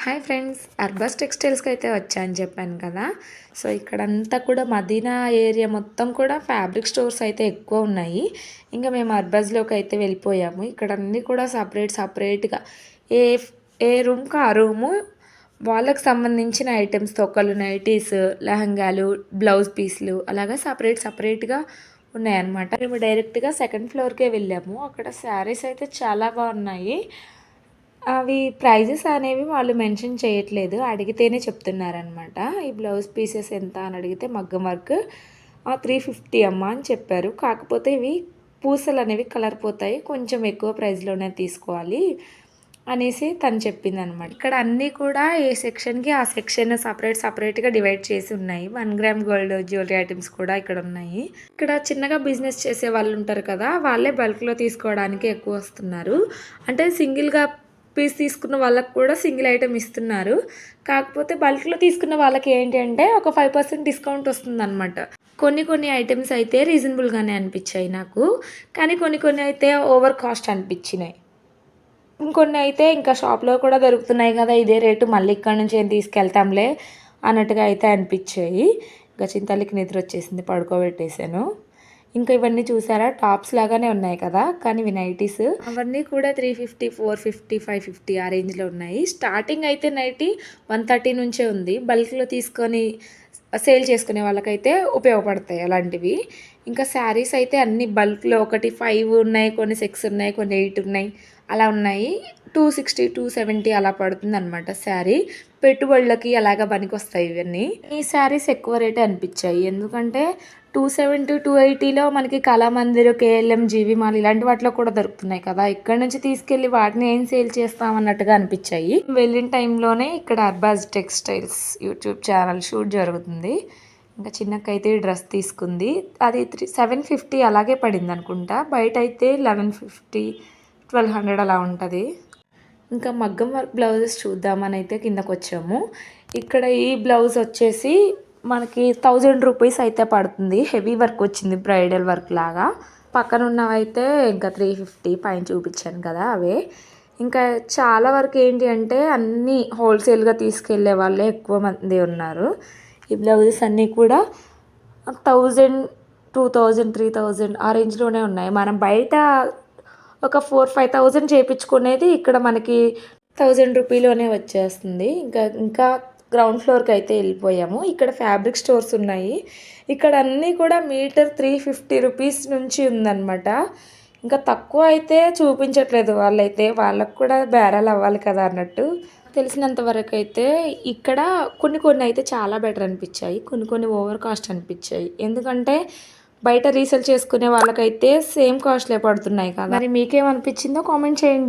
Hi friends, అర్బస్ టెక్స్టైల్స్కి అయితే వచ్చా అని చెప్పాను కదా. సో ఇక్కడంతా కూడా మదీనా ఏరియా మొత్తం కూడా ఫ్యాబ్రిక్ స్టోర్స్ అయితే ఎక్కువ ఉన్నాయి. ఇంకా మేము అర్బస్లోకి అయితే వెళ్ళిపోయాము. ఇక్కడ అన్నీ కూడా సపరేట్గా ఏ ఏ రూమ్కి ఆ రూము వాళ్ళకి సంబంధించిన ఐటమ్స్, తొక్కలు, నైటీస్, లెహంగాలు, బ్లౌజ్ పీస్లు అలాగా సపరేట్గా ఉన్నాయన్నమాట. మేము డైరెక్ట్గా సెకండ్ ఫ్లోర్కే వెళ్ళాము. అక్కడ శారీస్ అయితే చాలా బాగున్నాయి. అవి ప్రైజెస్ అనేవి వాళ్ళు మెన్షన్ చేయట్లేదు, అడిగితేనే చెప్తున్నారనమాట. ఈ బ్లౌజ్ పీసెస్ ఎంత అని అడిగితే మగ్గం వర్క్ 350 అమ్మా అని చెప్పారు. కాకపోతే ఇవి పూసలు అనేవి కలర్ పోతాయి, కొంచెం ఎక్కువ ప్రైస్లోనే తీసుకోవాలి అనేసి తను చెప్పింది అనమాట. ఇక్కడ అన్నీ కూడా ఏ సెక్షన్కి ఆ సెక్షన్ సపరేట్గా డివైడ్ చేసి ఉన్నాయి. 1 గ్రామ్ గోల్డ్ జ్యువెలరీ ఐటమ్స్ కూడా ఇక్కడ ఉన్నాయి. ఇక్కడ చిన్నగా బిజినెస్ చేసే వాళ్ళు ఉంటారు కదా, వాళ్ళే బల్క్లో తీసుకోవడానికి ఎక్కువ వస్తున్నారు. అంటే సింగిల్గా పీస్ తీసుకున్న వాళ్ళకి కూడా సింగిల్ ఐటెం ఇస్తున్నారు. కాకపోతే బల్క్లో తీసుకున్న వాళ్ళకి ఏంటి అంటే ఒక 5% డిస్కౌంట్ వస్తుందన్నమాట. కొన్ని ఐటమ్స్ అయితే రీజనబుల్గానే అనిపించాయి నాకు, కానీ కొన్ని అయితే ఓవర్ కాస్ట్ అనిపించినాయి. ఇంకొన్ని అయితే ఇంకా షాప్లో కూడా దొరుకుతున్నాయి కదా, ఇదే రేటు మళ్ళీ ఇక్కడ నుంచి ఏం తీసుకెళ్తాంలే అన్నట్టుగా అయితే అనిపించాయి. ఇంకా చింతలకి నిద్ర వచ్చేసింది, పడుకోబెట్టేశాను. ఇంకా ఇవన్నీ చూసారా, టాప్స్ లాగానే ఉన్నాయి కదా, కానీ ఇవి నైటీస్. అవన్నీ కూడా 350, 450, 550 ఆ రేంజ్లో ఉన్నాయి. స్టార్టింగ్ అయితే నైటీ 130 నుంచే ఉంది. బల్క్లో తీసుకొని సేల్ చేసుకునే వాళ్ళకైతే ఉపయోగపడతాయి అలాంటివి. ఇంకా శారీస్ అయితే అన్ని బల్క్లో ఒకటి 5 ఉన్నాయి, కొన్ని 6 ఉన్నాయి, కొన్ని 8 ఉన్నాయి, అలా ఉన్నాయి. 260, 270 అలా పడుతుంది అనమాట శారీ. పెట్టుబడులకి అలాగా పనికొస్తాయి ఇవన్నీ. ఈ శారీస్ ఎక్కువ రేటే అనిపించాయి, ఎందుకంటే 270, 280లో మనకి కళామందిర్, కేఎల్ఎం, జీవి మాల్ ఇలాంటి వాటిలో కూడా దొరుకుతున్నాయి కదా. ఇక్కడ నుంచి తీసుకెళ్ళి వాటిని ఏం సేల్ చేస్తాం అన్నట్టుగా అనిపించాయి. వెళ్ళిన టైంలోనే ఇక్కడ Arbaaz textiles YouTube channel shoot జరుగుతుంది. ఇంకా చిన్నకైతే డ్రెస్ తీసుకుంది, అది 750 అలాగే పడింది అనుకుంటా. బయట అయితే 1150, 1200 అలా ఉంటుంది. ఇంకా మగ్గం వర్క్ బ్లౌజెస్ చూద్దామని అయితే కిందకు వచ్చాము. ఇక్కడ ఈ బ్లౌజ్ వచ్చేసి మనకి 1000 రూపీస్ అయితే పడుతుంది. హెవీ వర్క్ వచ్చింది, బ్రైడల్ వర్క్ లాగా. పక్కన ఉన్నవైతే ఇంకా 350 పైన చూపించాను కదా అవే. ఇంకా చాలా వరకు ఏంటి అంటే అన్నీ హోల్సేల్గా తీసుకెళ్లే వాళ్ళే ఎక్కువ మంది ఉన్నారు. ఈ బ్లౌజెస్ అన్నీ కూడా 1000, 2000, 3000 ఆ రేంజ్లోనే ఉన్నాయి. మనం బయట ఒక 4-5,000 చేయించుకునేది ఇక్కడ మనకి 1000 రూపీలోనే వచ్చేస్తుంది. ఇంకా గ్రౌండ్ ఫ్లోర్కి అయితే వెళ్ళిపోయాము. ఇక్కడ ఫ్యాబ్రిక్ స్టోర్స్ ఉన్నాయి. ఇక్కడ అన్నీ కూడా మీటర్ 350 రూపీస్ నుంచి ఉందన్నమాట. ఇంకా తక్కువ అయితే చూపించట్లేదు వాళ్ళైతే, వాళ్ళకు కూడా బేరాలు అవ్వాలి కదా అన్నట్టు. తెలిసినంత వరకు అయితే ఇక్కడ కొన్ని అయితే చాలా బెటర్ అనిపించాయి, కొన్ని ఓవర్ కాస్ట్ అనిపించాయి. ఎందుకంటే బయట రీసేల్ చేసుకునే వాళ్ళకైతే సేమ్ కాస్ట్లే పడుతున్నాయి కదా. మరి మీకేమనిపించిందో కామెంట్ చేయండి.